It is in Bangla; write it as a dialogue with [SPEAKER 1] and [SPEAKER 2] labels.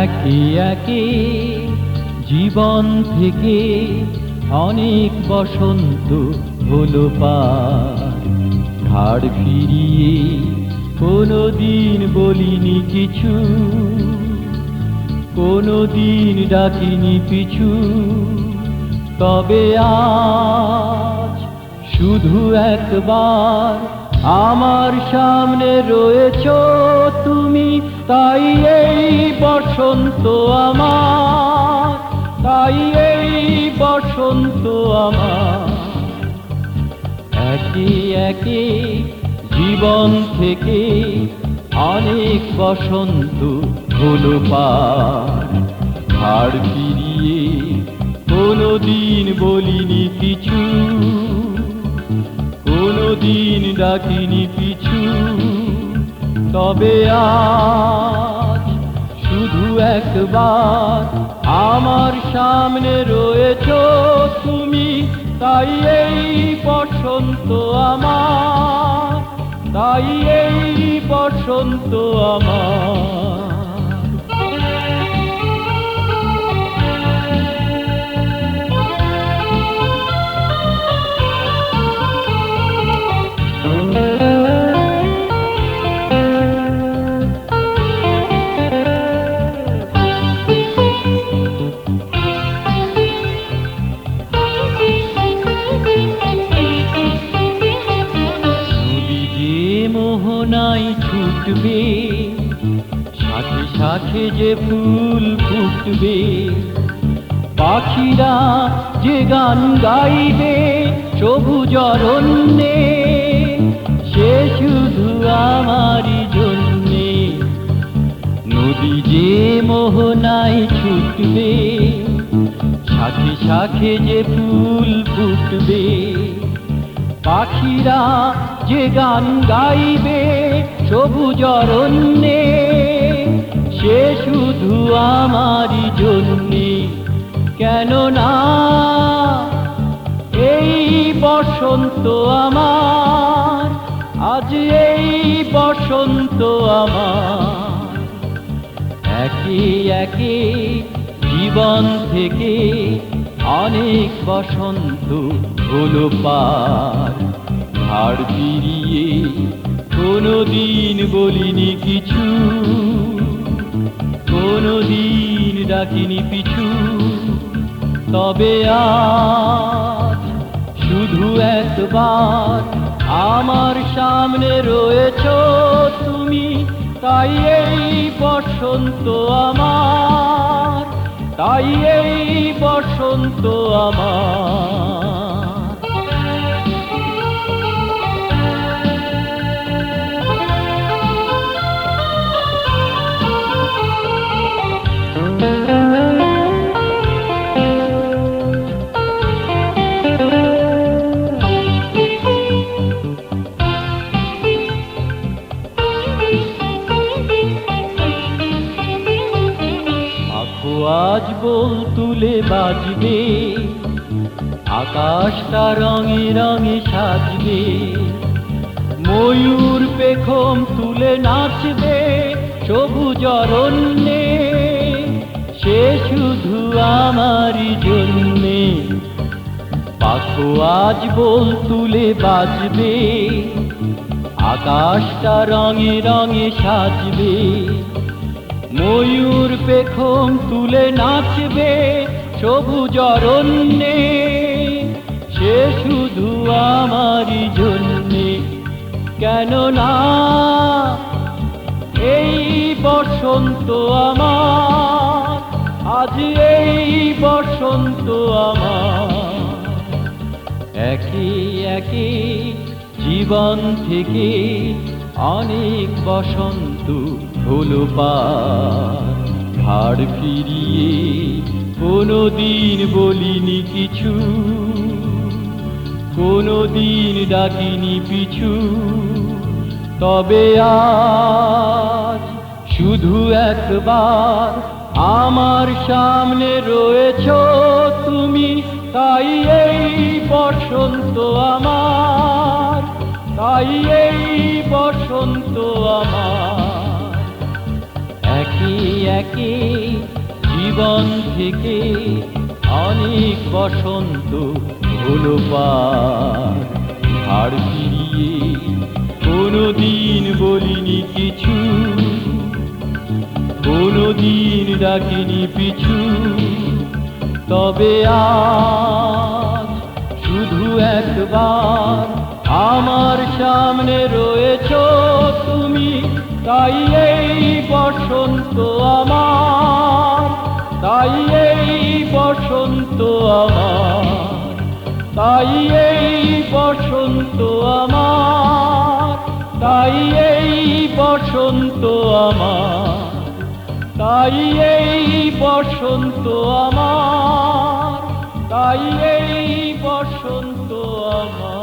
[SPEAKER 1] একে একে জীবন থেকে অনেক বসন্ত হলো পার। ঘাড় ফিরিয়ে কোনোদিন বলিনি কিছু, কোনোদিন ডাকিনি পিছু। তবে আজ শুধু একবার আমার সামনে রয়েছো তুমি, তাই এই বসন্ত আমার, তাই এই বসন্ত আমার। একে একে জীবন থেকে অনেক বসন্ত হলো পার। ঘাড় ফিরিয়ে কোনোদিন বলিনি কিছু, কোনোদিন ডাকিনি পিছু। তবে আজ শুধু একবার আমার সামনে রয়েছো তুমি, তাই এই বসন্ত আমার, তাই এই বসন্ত আমার। মোহনায় ছুটবে, শাখে শাখে যে ফুল ফুটবে, পাখিরা যে গান গাইবে সবুজ অরণ্যে, সে শুধু আমারই জন্যে। নদী যে মোহনায় ছুটবে, শাখে শাখে যে ফুল ফুটবে, পাখিরা যে গান গাইবে সবুজ অরণ্যে, সে শুধু আমারই জন্যে। কেননা এই বসন্ত আমার, আজ এই বসন্ত আমার। একে একে জীবন থেকে অনেক বসন্ত হলো পার। ঘাড় ফিরিয়ে কোনোদিন বলিনি কিছু, কোনোদিন ডাকিনি পিছু। তবে আজ শুধু একবার আমার সামনে রয়েছো তুমি, তাই এই বসন্ত আমার, তাই এই বসন্ত আমার। আজ বল তুলে বাজবে, আকাশটা রঙে রঙে সাজবে, ময়ূর পেখম তুলে নাচবে সবুজ অরণ্যে, সে শুধু আমারই জন্যে। পাখো আজ বল তুলে বাজবে, আকাশটা রঙে রঙে সাজবে, ময়ূর পেখম তুলে নাচবে সবুজ অরণ্যে, সে শুধু আমারই জন্যে। কেননা এই বসন্ত আমার, আজ এই বসন্ত আমার। একে একে জীবন থেকে অনেক বসন্ত হলো পার। ঘাড় ফিরিয়ে কোনোদিন বলিনি কিছু, কোনোদিন ডাকিনি পিছু। তবে আজ শুধু একবার আমার সামনে রয়েছো তুমি, তাই এই বসন্ত আমার, তাই এই বসন্ত আমার। একই একে জীবন থেকে অনেক বসন্ত হলো পার। ধার ফিরিয়ে কোনোদিন বলিনি কিছু, কোনোদিন ডাকিনি পিছু। তবে আজ শুধু একবার আমার সামনে রয়েছো তুমি, তাই এই বসন্ত আমার, তাই এই বসন্ত আমার, তাই এই বসন্ত আমার, তাই এই বসন্ত আমার, তাই এই বসন্ত আমার, তাই এই বসন্ত আমার।